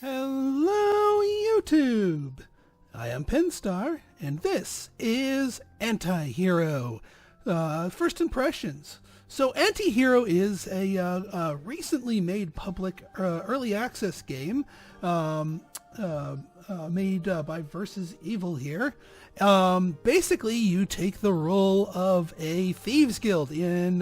Hello, YouTube! I am Pinstar, and this is Antihero. First impressions. So, Antihero is a recently made public early access game made by Versus Evil here. Basically, you take the role of a thieves guild in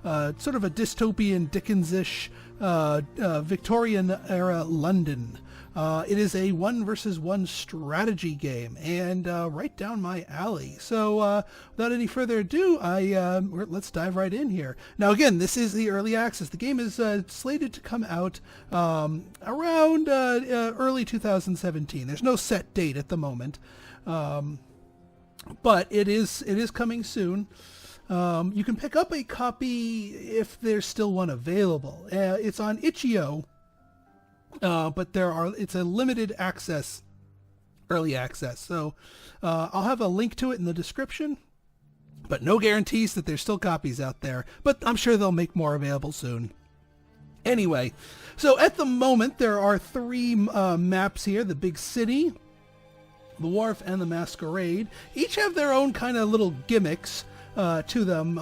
sort of a dystopian Dickens-ish Victorian era London. It is a 1 versus 1 strategy game, and right down my alley. So without any further ado, let's dive right in here. Now again, this is the early access. The game is slated to come out around early 2017. There's no set date at the moment, but it is coming soon. You can pick up a copy if there's still one available. It's on itch.io, but it's a limited access, early access. So I'll have a link to it in the description, but no guarantees that there's still copies out there. But I'm sure they'll make more available soon. Anyway, so at the moment there are 3 maps here: the big city, the wharf, and the masquerade. Each have their own kind of little gimmicks to them.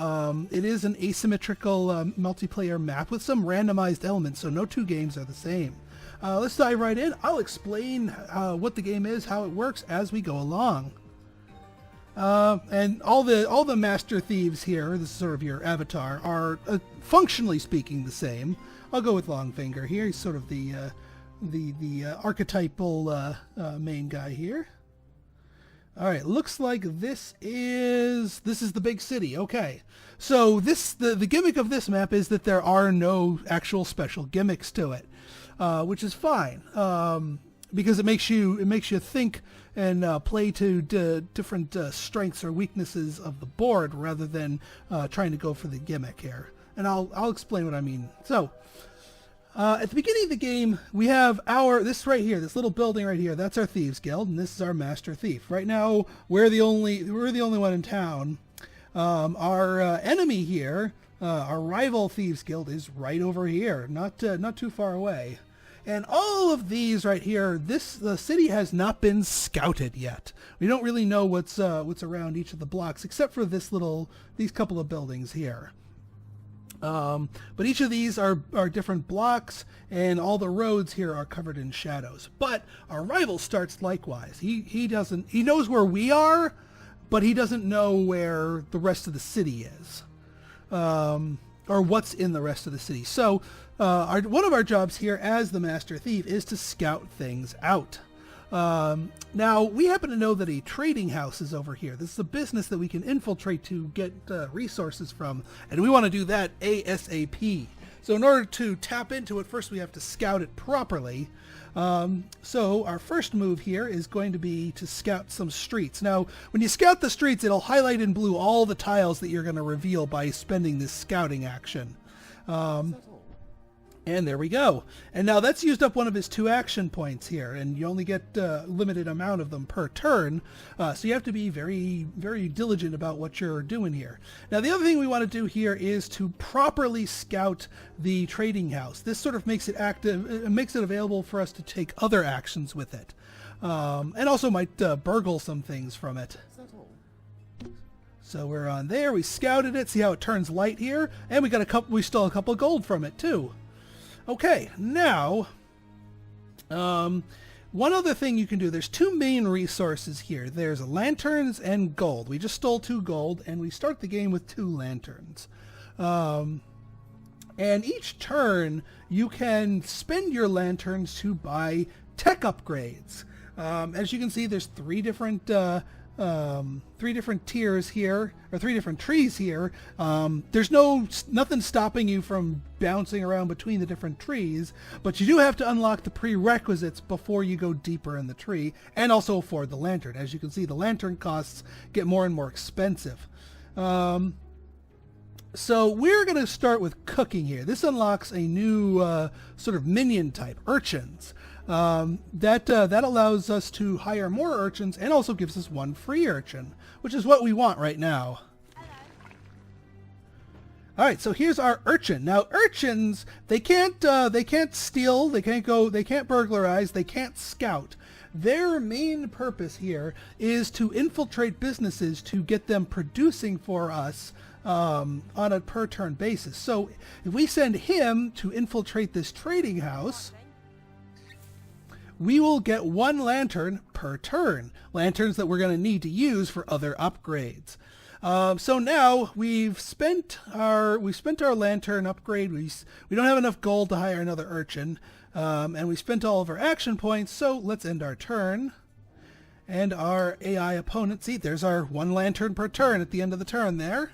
It is an asymmetrical multiplayer map with some randomized elements, so no 2 games are the same. Let's dive right in. I'll explain what the game is, how it works as we go along. And all the master thieves here, this is sort of your avatar, are functionally speaking the same. I'll go with Longfinger here. He's sort of the archetypal main guy here. All right, looks like this is the big city. Okay, so the gimmick of this map is that there are no actual special gimmicks to it, which is fine, because it makes you think and play to different strengths or weaknesses of the board rather than trying to go for the gimmick here. And I'll explain what I mean. So. At the beginning of the game, we have this right here, this little building right here. That's our Thieves Guild, and this is our Master Thief. Right now, we're the only one in town. Our enemy here, our rival Thieves Guild, is right over here, not too far away. And all of these right here, the city has not been scouted yet. We don't really know what's around each of the blocks, except for these couple of buildings here. But each of these are different blocks, and all the roads here are covered in shadows. But our rival starts likewise. He knows where we are, but he doesn't know where the rest of the city is, or what's in the rest of the city. So one of our jobs here as the Master Thief is to scout things out. Now, we happen to know that a trading house is over here. This is a business that we can infiltrate to get resources from, and we want to do that ASAP. So in order to tap into it, first we have to scout it properly. So our first move here is going to be to scout some streets. Now, when you scout the streets, it'll highlight in blue all the tiles that you're going to reveal by spending this scouting action. And there we go. And now that's used up one of his 2 action points here, and you only get a limited amount of them per turn. So you have to be very, very diligent about what you're doing here. Now the other thing we want to do here is to properly scout the trading house. This sort of makes it active, it makes it available for us to take other actions with it. And also might burgle some things from it. So we're on there, we scouted it, see how it turns light here, and we stole a couple of gold from it too. Okay, now, one other thing you can do, there's 2 main resources here. There's lanterns and gold. We just stole 2 gold, and we start the game with 2 lanterns. And each turn, you can spend your lanterns to buy tech upgrades. As you can see, there's 3 different tiers here, or 3 different trees here. There's nothing stopping you from bouncing around between the different trees, but you do have to unlock the prerequisites before you go deeper in the tree, and also afford the lantern. As you can see, the lantern costs get more and more expensive. So we're going to start with cooking here. This unlocks a new sort of minion type, urchins. That allows us to hire more urchins and also gives us 1 free urchin, which is what we want right now. All right, so here's our urchin. Now, urchins, they can't steal, they can't burglarize, they can't scout. Their main purpose here is to infiltrate businesses to get them producing for us on a per turn basis. So if we send him to infiltrate this trading house, we will get 1 lantern per turn. Lanterns that we're going to need to use for other upgrades. So now we've spent our lantern upgrade. We don't have enough gold to hire another urchin, and we spent all of our action points. So let's end our turn. And our AI opponent, see, there's our 1 lantern per turn at the end of the turn there.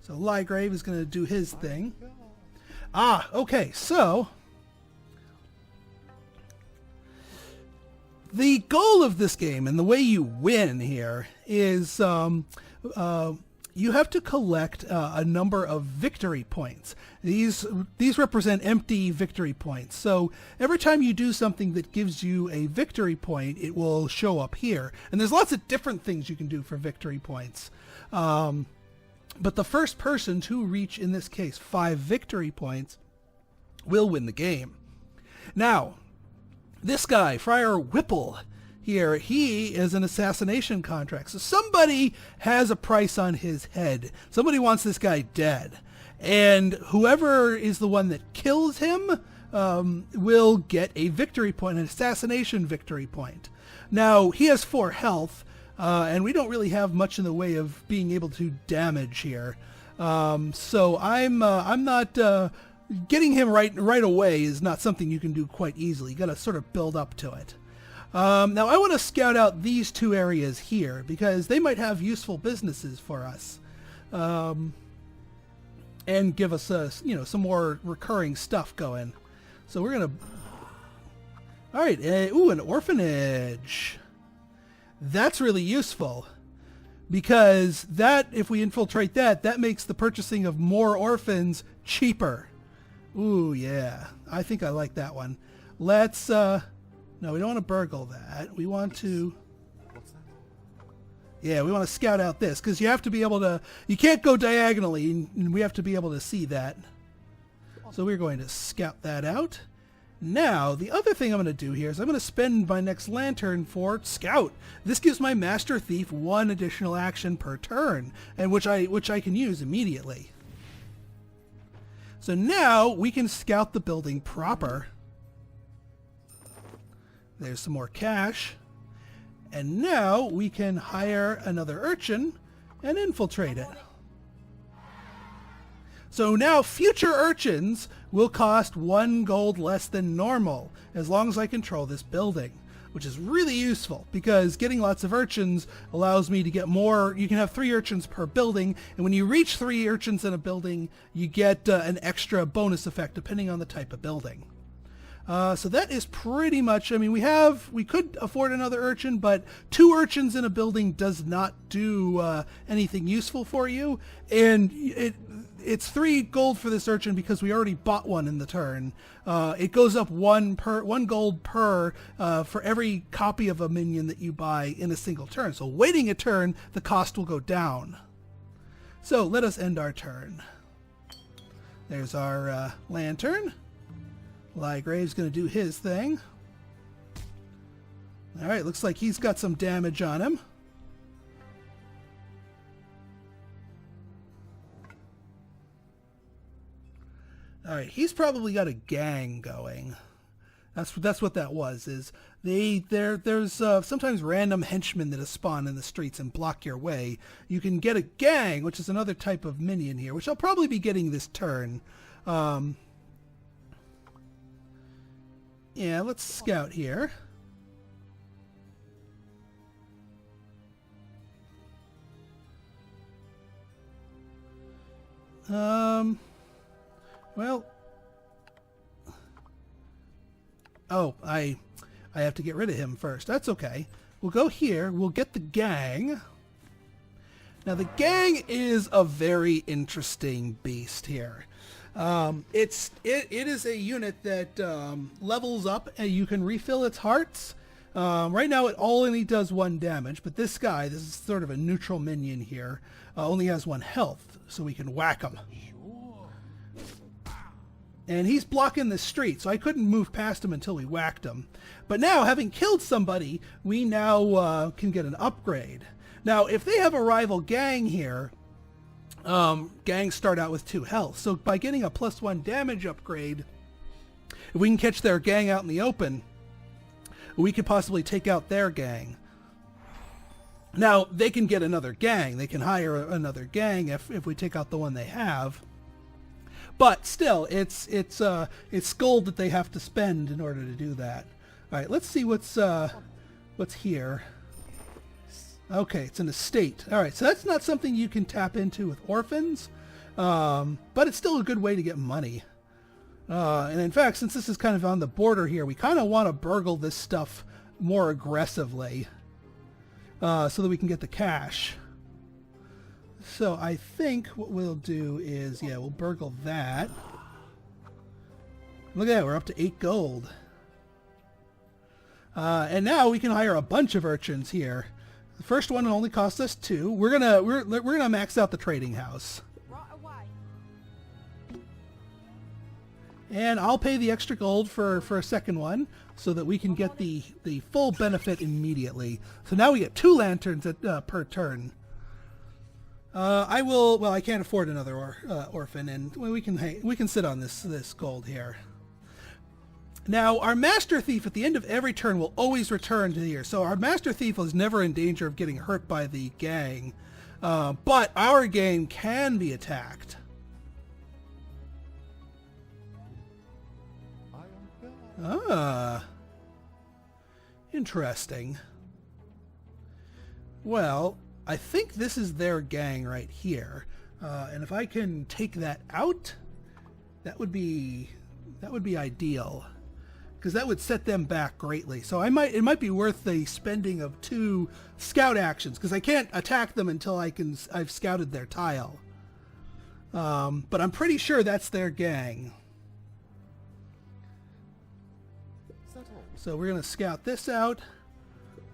So Lygrave is going to do his thing. Okay, so the goal of this game and the way you win here is you have to collect a number of victory points. These represent empty victory points. So every time you do something that gives you a victory point, it will show up here. And there's lots of different things you can do for victory points. But the first person to reach, in this case, 5 victory points will win the game. Now, this guy, Friar Whipple, here, he is an assassination contract. So somebody has a price on his head. Somebody wants this guy dead. And whoever is the one that kills him will get a victory point, an assassination victory point. Now, he has 4 health, and we don't really have much in the way of being able to damage here. So I'm not... getting him right away is not something you can do quite easily. You got to sort of build up to it. Now I want to scout out these 2 areas here because they might have useful businesses for us, and give us some more recurring stuff going. So we're gonna. All right, an orphanage. That's really useful because if we infiltrate that makes the purchasing of more orphans cheaper. Ooh, yeah. I think I like that one. Let's, no, we don't want to burgle that. We want to... What's that? Yeah, we want to scout out this, because you have to be able to... You can't go diagonally, and we have to be able to see that. So we're going to scout that out. Now, the other thing I'm going to do here is I'm going to spend my next lantern for scout. This gives my master thief 1 additional action per turn, and which I can use immediately. So now we can scout the building proper. There's some more cash. And now we can hire another urchin and infiltrate it. So now future urchins will cost 1 gold less than normal as long as I control this building, which is really useful because getting lots of urchins allows me to get more. You can have 3 urchins per building, and when you reach 3 urchins in a building, you get an extra bonus effect depending on the type of building. So that is pretty much, I mean, we could afford another urchin, but 2 urchins in a building does not do anything useful for you, and it's 3 gold for this urchin because we already bought 1 in the turn. It goes up 1 gold per for every copy of a minion that you buy in a single turn. So waiting a turn, the cost will go down. So let us end our turn. There's our lantern. Lygrave's going to do his thing. All right, looks like he's got some damage on him. All right, he's probably got a gang going. That's what that was. Is there's sometimes random henchmen that spawn in the streets and block your way. You can get a gang, which is another type of minion here, which I'll probably be getting this turn. Yeah, let's scout here. Well, oh, I have to get rid of him first. That's okay. We'll go here. We'll get the gang. Now, the gang is a very interesting beast here. It is a unit that levels up, and you can refill its hearts. Right now, it only does 1 damage, but this guy, this is sort of a neutral minion here, only has 1 health, so we can whack him. And he's blocking the street, so I couldn't move past him until we whacked him. But now, having killed somebody, we now can get an upgrade. Now, if they have a rival gang here, gangs start out with 2 health. So by getting a +1 damage upgrade, if we can catch their gang out in the open, we could possibly take out their gang. Now, they can get another gang. They can hire another gang if we take out the one they have. But still, it's gold that they have to spend in order to do that. All right, let's see what's here. Okay, it's an estate. All right, so that's not something you can tap into with orphans, but it's still a good way to get money. And in fact, since this is kind of on the border here, we kind of want to burgle this stuff more aggressively so that we can get the cash. So I think what we'll do is, yeah, we'll burgle that. Look at that, we're up to 8 gold. And now we can hire a bunch of urchins here. The first one only cost us 2. We're gonna max out the trading house. And I'll pay the extra gold for a second one so that we can get the full benefit immediately. So now we get 2 lanterns per turn. I can't afford another orphan, and we can sit on this gold here. Now, our Master Thief at the end of every turn will always return to here. So our Master Thief is never in danger of getting hurt by the gang. But our gang can be attacked. Ah. Interesting. Well, I think this is their gang right here. And if I can take that out, that would be ideal, because that would set them back greatly. So it might be worth the spending of 2 scout actions, because I can't attack them until I've scouted their tile. But I'm pretty sure that's their gang. So we're gonna scout this out.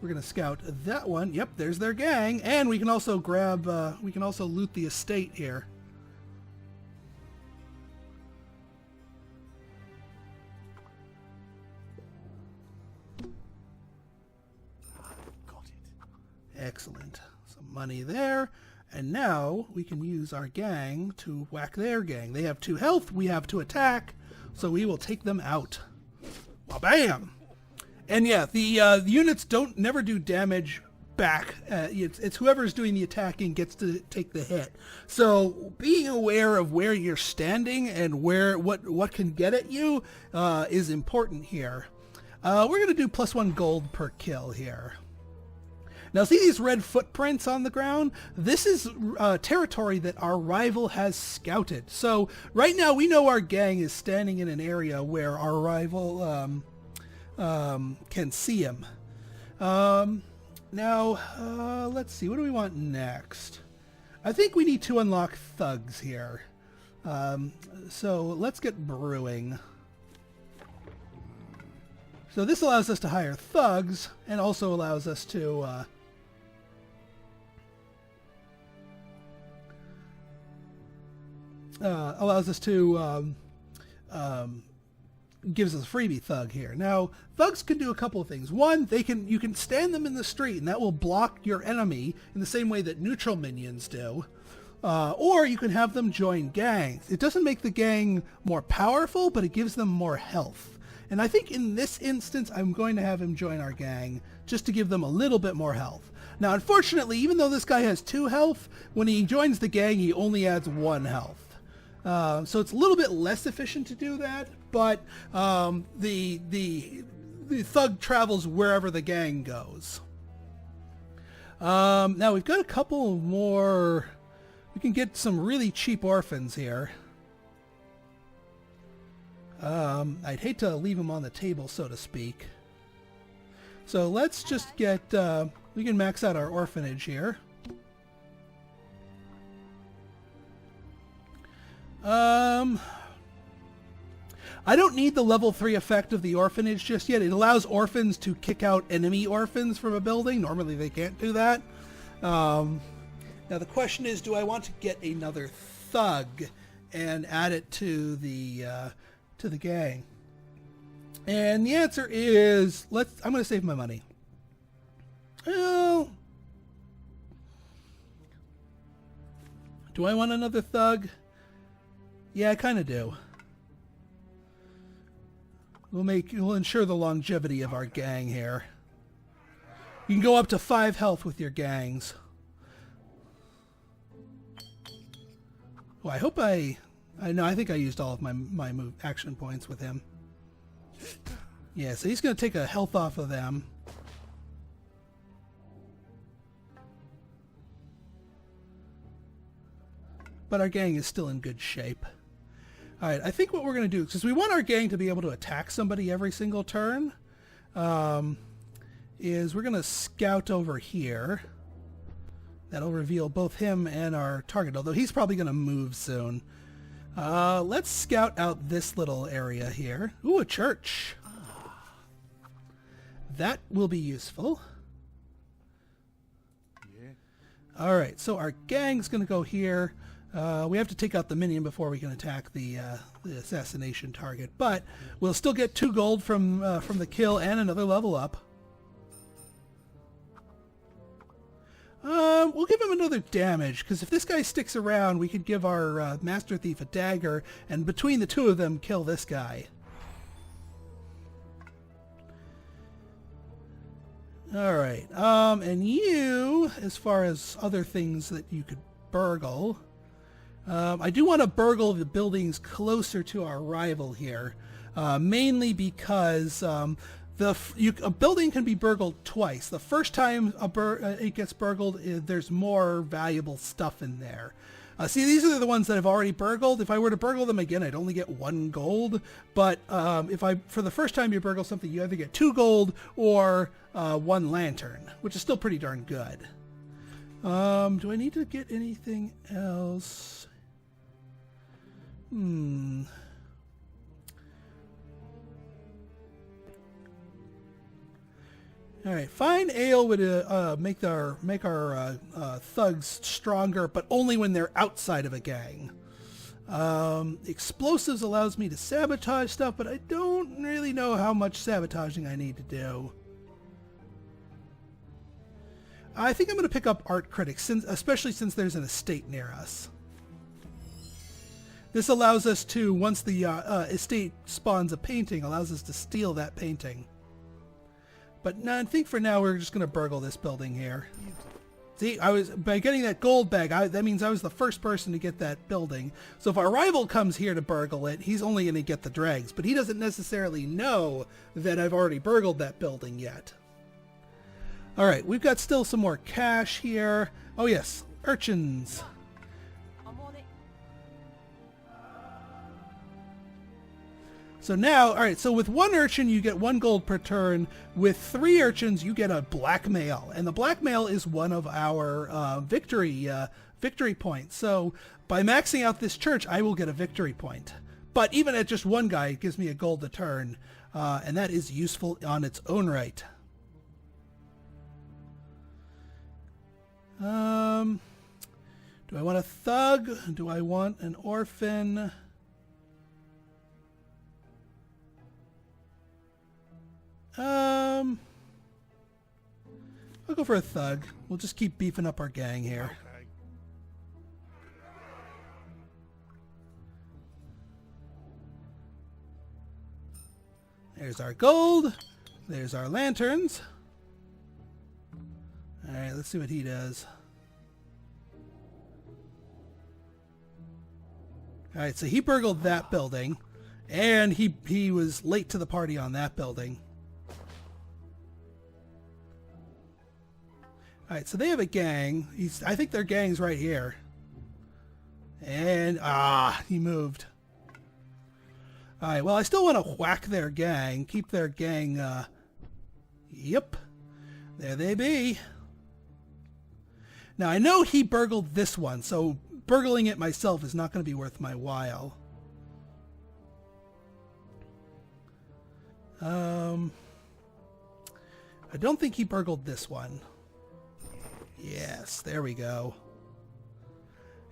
We're gonna scout that one. Yep, there's their gang, and we can also grab. We can also loot the estate here. Got it. Excellent. Some money there, and now we can use our gang to whack their gang. They have 2 health. We have 2 attack, so we will take them out. Well, bam. And yeah, the units never do damage back. It's whoever's doing the attacking gets to take the hit. So being aware of where you're standing and what can get at you is important here. We're going to do +1 gold per kill here. Now see these red footprints on the ground? This is territory that our rival has scouted. So right now we know our gang is standing in an area where our rival can see him. Now, let's see. What do we want next? I think we need to unlock thugs here. So let's get brewing. So this allows us to hire thugs, and also allows us to gives us a freebie thug here. Now, thugs can do a couple of things. One, you can stand them in the street, and that will block your enemy in the same way that neutral minions do. Or you can have them join gangs. It doesn't make the gang more powerful, but it gives them more health. And I think in this instance, I'm going to have him join our gang just to give them a little bit more health. Now, unfortunately, even though this guy has 2 health, when he joins the gang, he only adds 1 health. So it's a little bit less efficient to do that, but the thug travels wherever the gang goes. Now we've got a couple more. We can get some really cheap orphans here. I'd hate to leave them on the table, so to speak. So let's just get, we can max out our orphanage here. I don't need the level 3 effect of the orphanage just yet. It allows orphans to kick out enemy orphans from a building. Normally they can't do that. Now the question is, do I want to get another thug and add it to the to the gang? And the answer is, I'm going to save my money. Well, do I want another thug? Yeah, I kind of do. We'll ensure the longevity of our gang here. You can go up to 5 health with your gangs. Oh, I hope I think I used all of my move action points with him. Yeah, so he's going to take a health off of them. But our gang is still in good shape. Alright, I think what we're going to do, because we want our gang to be able to attack somebody every single turn, is we're going to scout over here. That'll reveal both him and our target, although he's probably going to move soon. Let's scout out this little area here. Ooh, a church. That will be useful. Yeah. Alright, so our gang's going to go here. We have to take out the minion before we can attack the assassination target, but we'll still get 2 gold from the kill and another level up. We'll give him another damage, because if this guy sticks around, we could give our Master Thief a dagger, and between the 2 of them, kill this guy. Alright, and you, as far as other things that you could burgle, I do want to burgle the buildings closer to our rival here, mainly because a building can be burgled twice. The first time it gets burgled, there's more valuable stuff in there. See, these are the ones that I've already burgled. If I were to burgle them again, I'd only get 1 gold. But for the first time you burgle something, you either get 2 gold or 1 lantern, which is still pretty darn good. Do I need to get anything else? All right, fine ale would make our thugs stronger, but only when they're outside of a gang. Explosives allows me to sabotage stuff, but I don't really know how much sabotaging I need to do. I think I'm going to pick up art critics, especially since there's an estate near us. This allows us to, once the estate spawns a painting, allows us to steal that painting. But no, I think for now we're just going to burgle this building here. See, by getting that gold bag, that means I was the first person to get that building. So if our rival comes here to burgle it, he's only going to get the dregs. But he doesn't necessarily know that I've already burgled that building yet. Alright, we've got still some more cash here. Oh yes, urchins. So now, alright, so with 1 urchin you get 1 gold per turn. With 3 urchins you get a blackmail. And the blackmail is one of our victory points. So by maxing out this church, I will get a victory point. But even at just 1 guy, it gives me a gold a turn. And that is useful on its own right. Do I want a thug? Do I want an orphan? I'll go for a thug. We'll just keep beefing up our gang here. Okay. There's our gold. There's our lanterns. Alright, let's see what he does. Alright, so he burgled that building. And he was late to the party on that building. Alright, so they have a gang. I think their gang's right here. And, he moved. Alright, well, I still want to whack their gang. Keep their gang, yep. There they be. Now, I know he burgled this one, so burgling it myself is not going to be worth my while. I don't think he burgled this one. Yes, there we go.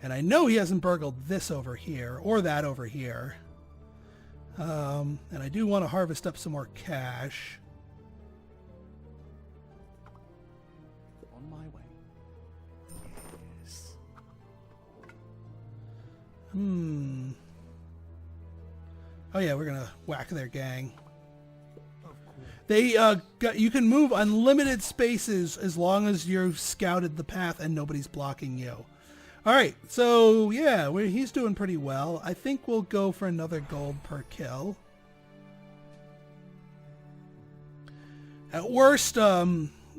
And I know he hasn't burgled this over here, or that over here. And I do want to harvest up some more cash. On my way. Yes. Oh yeah, we're gonna whack their gang. Of course. They you can move unlimited spaces as long as you've scouted the path and nobody's blocking you. All right, so yeah, he's doing pretty well. I think we'll go for another gold per kill. At worst,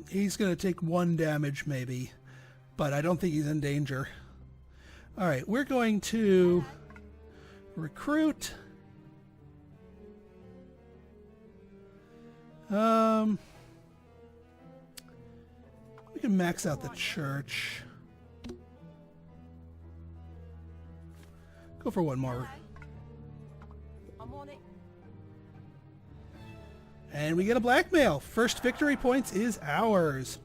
he's gonna take 1 damage maybe, but I don't think he's in danger. All right, we're going to recruit. We can max out the church. Go for one more. I'm on it. And we get a blackmail. First victory points is ours.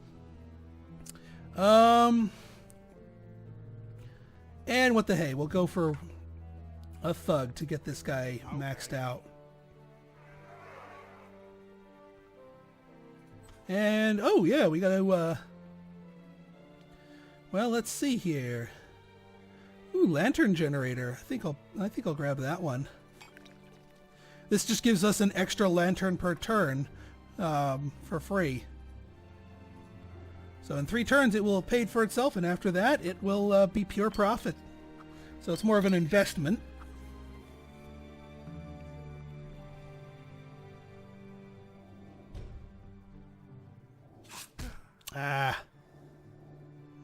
And what the hey, we'll go for a thug to get this guy maxed out. And oh yeah, we gotta well, let's see here. Ooh, lantern generator. I think I'll grab that one. This just gives us an extra lantern per turn for free. So in 3 turns it will have paid for itself, and after that it will be pure profit. So it's more of an investment.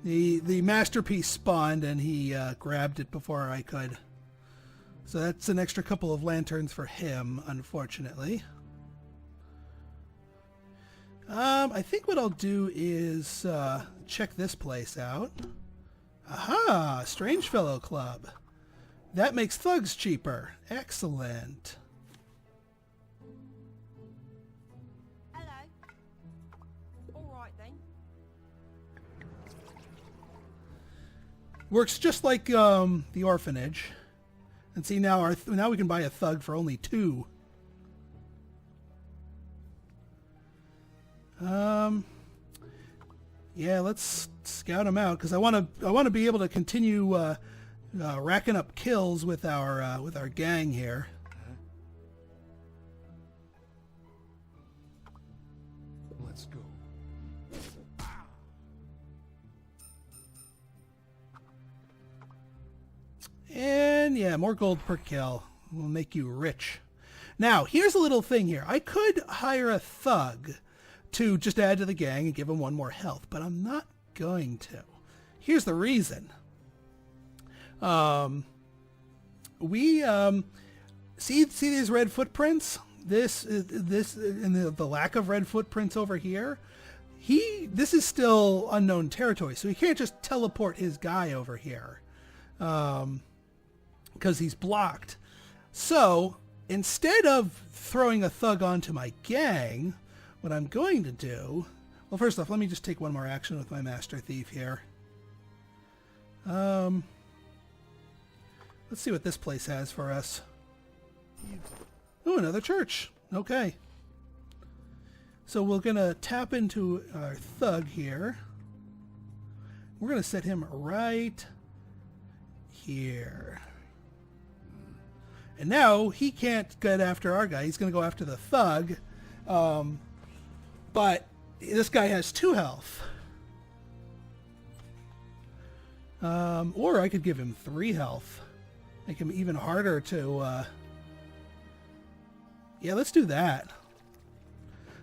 The masterpiece spawned and he grabbed it before I could. So that's an extra couple of lanterns for him, unfortunately. I think what I'll do is check this place out. Aha! Strange Fellow Club. That makes thugs cheaper. Excellent. Hello. All right then. Works just like the orphanage. And see, now now we can buy a thug for only 2. Yeah, let's scout him out because I want to be able to continue racking up kills with our gang here. Let's go. And yeah, more gold per kill will make you rich. Now, here's a little thing here. I could hire a thug to just add to the gang and give him 1 more health, but I'm not going to. Here's the reason. We see these red footprints? This and the lack of red footprints over here. This is still unknown territory, so he can't just teleport his guy over here. Because he's blocked. So instead of throwing a thug onto my gang, what I'm going to do, well, first off, let me just take 1 more action with my Master Thief here. Let's see what this place has for us. Oh, another church. Okay. So we're going to tap into our thug here. We're going to set him right here. And now he can't get after our guy. He's going to go after the thug. But this guy has 2 health. Or I could give him 3 health. Make him even harder to... Yeah, let's do that.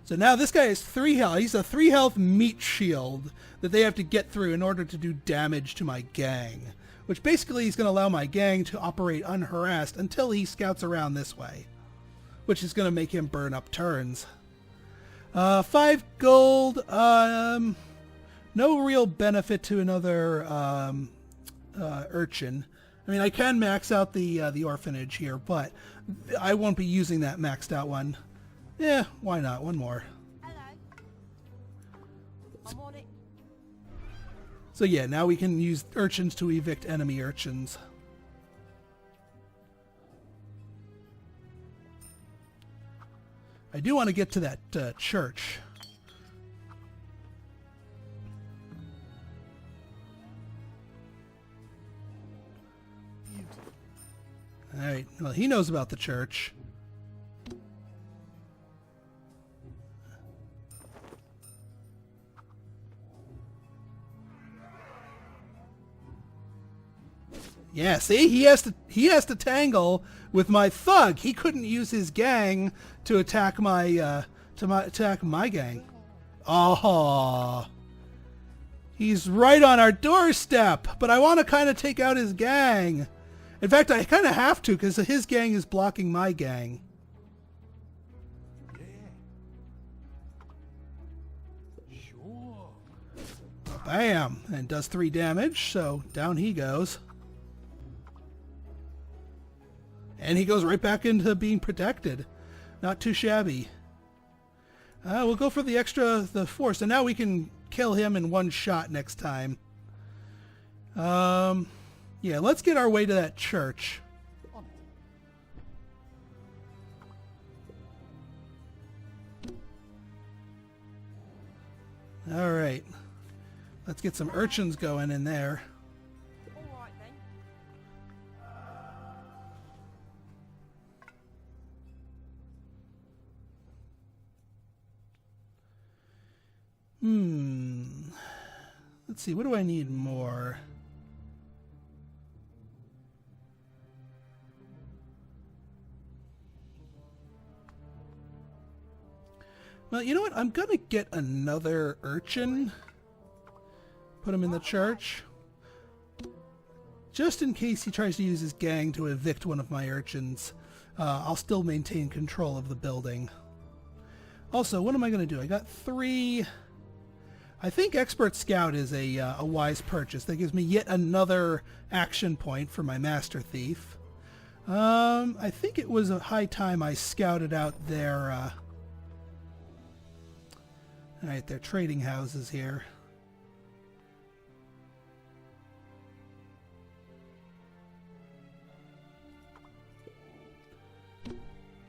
So now this guy has 3 health. He's a 3 health meat shield that they have to get through in order to do damage to my gang. Which basically is going to allow my gang to operate unharassed until he scouts around this way. Which is going to make him burn up turns. 5 gold. No real benefit to another urchin. I mean, I can max out the orphanage here, but I won't be using that maxed out one. Yeah, why not? 1 more. Hello. I'm on it. So yeah, now we can use urchins to evict enemy urchins. I do want to get to that church. Alright, well, he knows about the church. Yeah, see, he has to tangle with my thug. He couldn't use his gang to attack my attack my gang. Oh, he's right on our doorstep. But I want to kind of take out his gang. In fact, I kind of have to because his gang is blocking my gang. Yeah. Sure. Bam, and does 3 damage. So down he goes. And he goes right back into being protected. Not too shabby. We'll go for the force. And now we can kill him in one shot next time. Yeah, let's get our way to that church. On it. Alright. Let's get some urchins going in there. All right then. Let's see, what do I need more? Well, you know what? I'm gonna get another urchin. Put him in the church. Just in case he tries to use his gang to evict one of my urchins. I'll still maintain control of the building. Also, what am I gonna do? I got 3... I think Expert Scout is a wise purchase. That gives me yet another action point for my Master Thief. I think it was a high time I scouted out their... Alright, their trading houses here.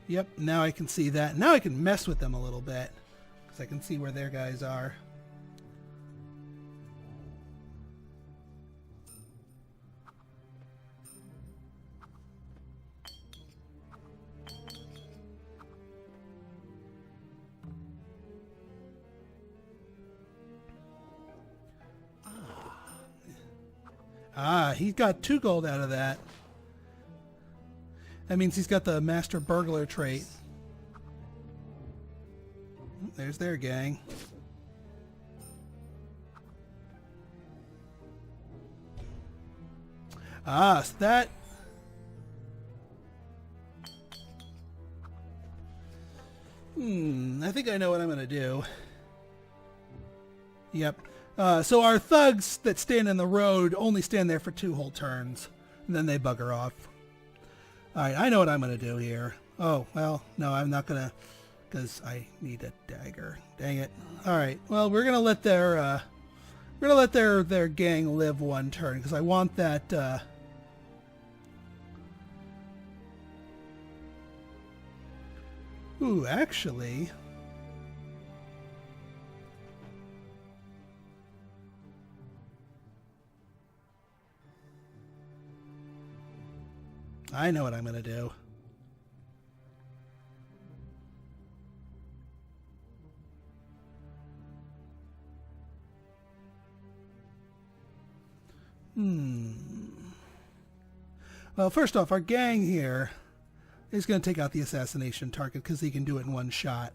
Yep, now I can see that. Now I can mess with them a little bit. Because I can see where their guys are. Ah, he got 2 gold out of that. That means he's got the Master Burglar trait. There's their gang. Ah, so that... I think I know what I'm going to do. Yep. So our thugs that stand in the road only stand there for 2 whole turns. And then they bugger off. Alright, I know what I'm going to do here. Oh, well, no, I'm not going to... Because I need a dagger. Dang it. Alright, well, we're going to let their... we're going to let their gang live 1 turn. Because I want that... Ooh, actually... I know what I'm going to do. Well, first off, our gang here is going to take out the assassination target because he can do it in 1 shot.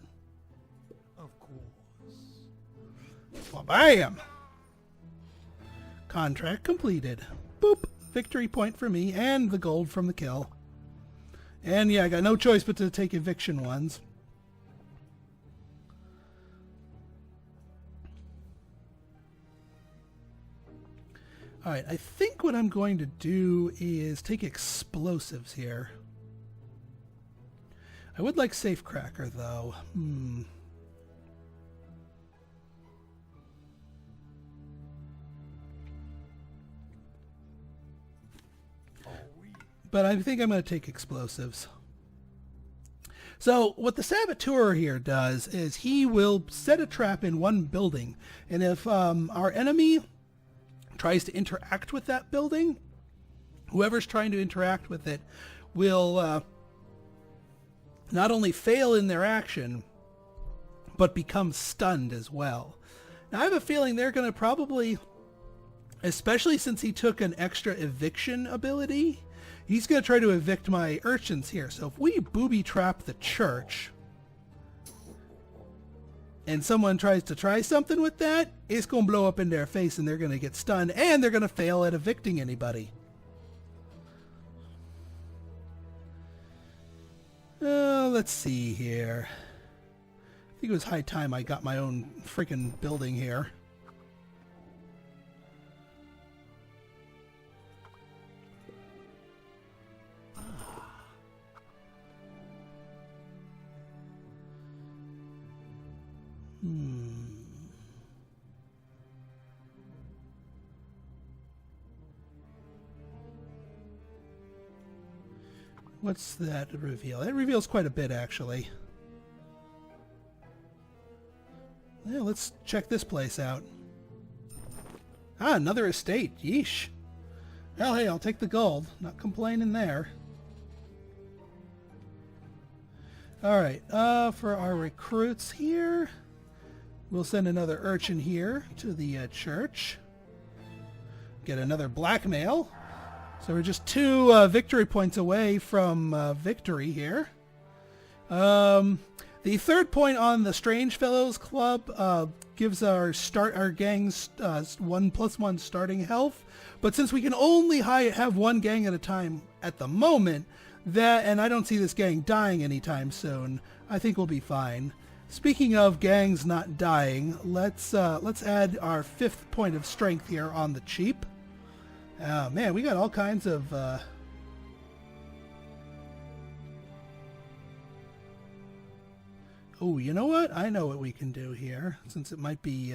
Of course. Well, bam! Contract completed. Boop! Victory point for me and the gold from the kill. And yeah, I got no choice but to take eviction ones. Alright, I think what I'm going to do is take explosives here. I would like safecracker though. But I think I'm going to take explosives. So what the saboteur here does is he will set a trap in one building, and if our enemy tries to interact with that building, whoever's trying to interact with it will not only fail in their action, but become stunned as well. Now I have a feeling they're going to probably, especially since he took an extra eviction ability, he's going to try to evict my urchins here. So if we booby trap the church and someone tries to try something with that, it's going to blow up in their face and they're going to get stunned and they're going to fail at evicting anybody. Let's see here. I think it was high time I got my own freaking building here. What's that reveal? It reveals quite a bit, actually. Yeah, let's check this place out. Ah, another estate. Yeesh. Well, hey, I'll take the gold. Not complaining there. Alright, for our recruits here, we'll send another urchin here to the church. Get another blackmail. So we're just 2 victory points away from victory here. The third point on the Strange Fellows Club gives our gangs 1+1 starting health. But since we can only have one gang at a time at the moment, and I don't see this gang dying anytime soon, I think we'll be fine. Speaking of gangs not dying, let's add our 5th point of strength here on the cheap. Oh man, we got all kinds of oh, you know what? I know what we can do here, since it might be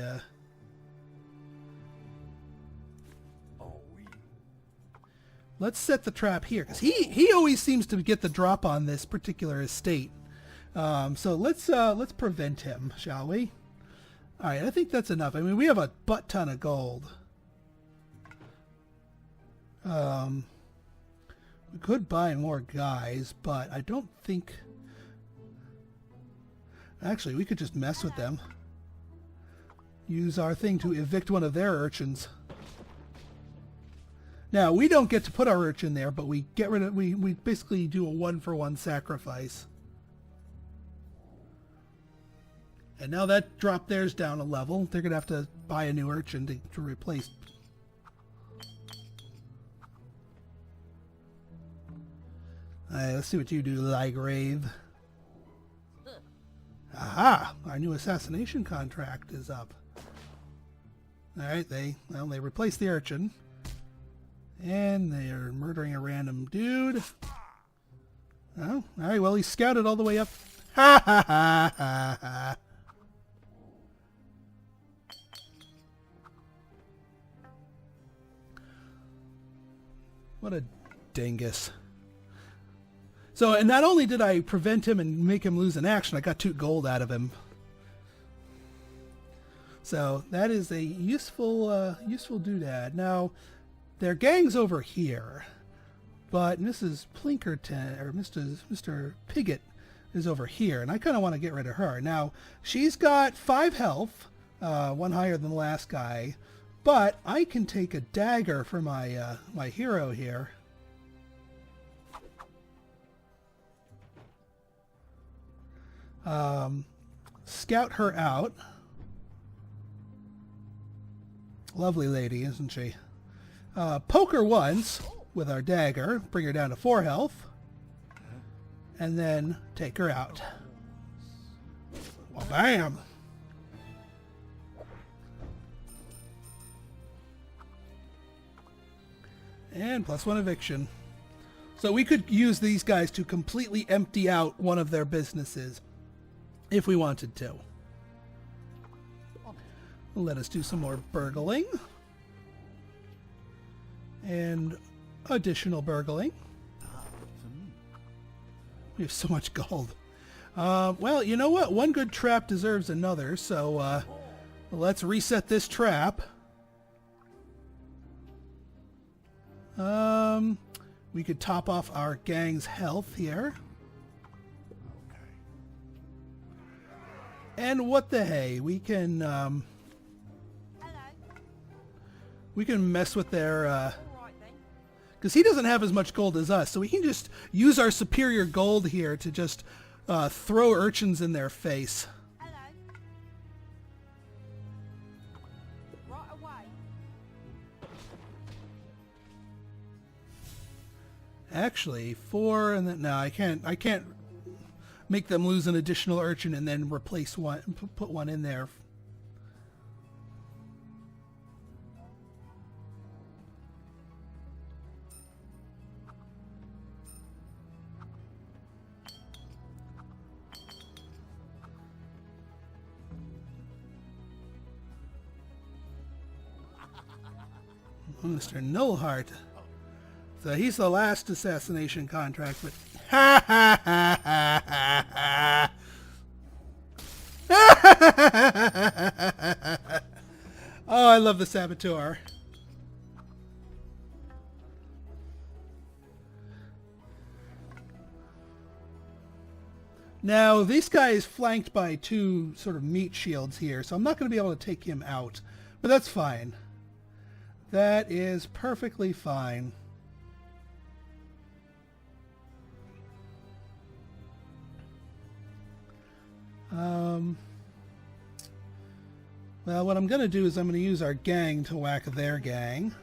let's set the trap here, because he always seems to get the drop on this particular estate. So let's prevent him, shall we? Alright, I think that's enough. I mean, we have a butt ton of gold. We could buy more guys, but I don't think... Actually, we could just mess with them. Use our thing to evict one of their urchins. Now, we don't get to put our urchin there, but we get rid of... We basically do a 1-for-1 sacrifice. And now that dropped theirs down a level. They're going to have to buy a new urchin to replace... Alright, let's see what you do, Lygrave. Aha! Our new assassination contract is up. Alright, they replaced the urchin. And they're murdering a random dude. Oh, alright, well, he scouted all the way up. Ha ha ha ha ha! What a dingus. So, and not only did I prevent him and make him lose an action, I got 2 gold out of him. So, that is a useful doodad. Now, their gang's over here, but Mrs. Plinkerton, or Mr. Pigott is over here, and I kind of want to get rid of her. Now, she's got 5 health, 1 higher than the last guy, but I can take a dagger for my, my hero here. Scout her out. Lovely lady, isn't she? Poke her once with our dagger, bring her down to 4 health, and then take her out. Well, bam! And +1 eviction. So we could use these guys to completely empty out one of their businesses if we wanted to. Let us do some more burgling. And additional burgling. We have so much gold. Well, you know what? One good trap deserves another, so let's reset this trap. We could top off our gang's health here. And what the hey, we can Hello. mess with their All right then. because he doesn't have as much gold as us, so we can just use our superior gold here to just throw urchins in their face. Hello. Right away. Actually, 4 and then no, I can't make them lose an additional urchin and then replace one, put one in there. Mr. Nullheart. So he's the last assassination contract, but ha ha ha ha ha. Oh, I love the saboteur. Now, this guy is flanked by 2 sort of meat shields here, so I'm not going to be able to take him out, but that's fine. That is perfectly fine. Well, what I'm going to do is I'm going to use our gang to whack their gang.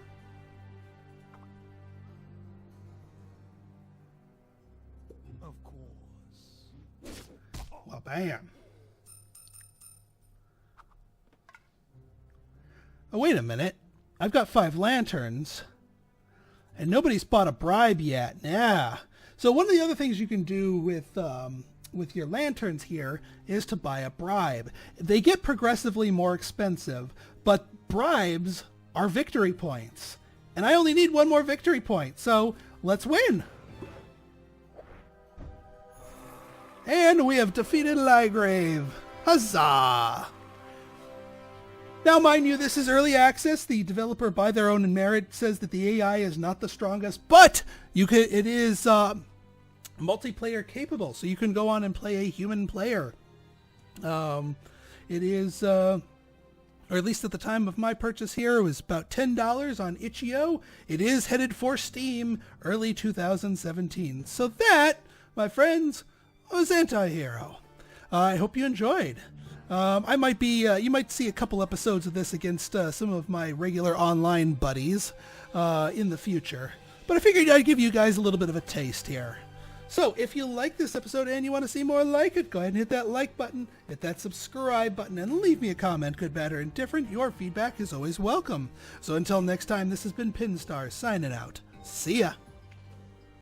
Of course. Well, bam. Oh, wait a minute. I've got 5 lanterns, and nobody's bought a bribe yet. Yeah. So one of the other things you can do with your lanterns here is to buy a bribe. They get progressively more expensive, but bribes are victory points. And I only need 1 more victory point, so let's win. And we have defeated Lygrave. Huzzah! Now, mind you, this is early access. The developer, by their own merit, says that the AI is not the strongest, but it is multiplayer capable, so you can go on and play a human player. It is, or at least at the time of my purchase here, it was about $10 on itch.io. It is headed for Steam early 2017. So that, my friends, was Antihero. I hope you enjoyed. I might be, you might see a couple episodes of this against some of my regular online buddies in the future. But I figured I'd give you guys a little bit of a taste here. So if you like this episode and you want to see more like it, go ahead and hit that like button, hit that subscribe button, and leave me a comment, good, bad, or indifferent. Your feedback is always welcome. So until next time, this has been Pinstar signing out. See ya!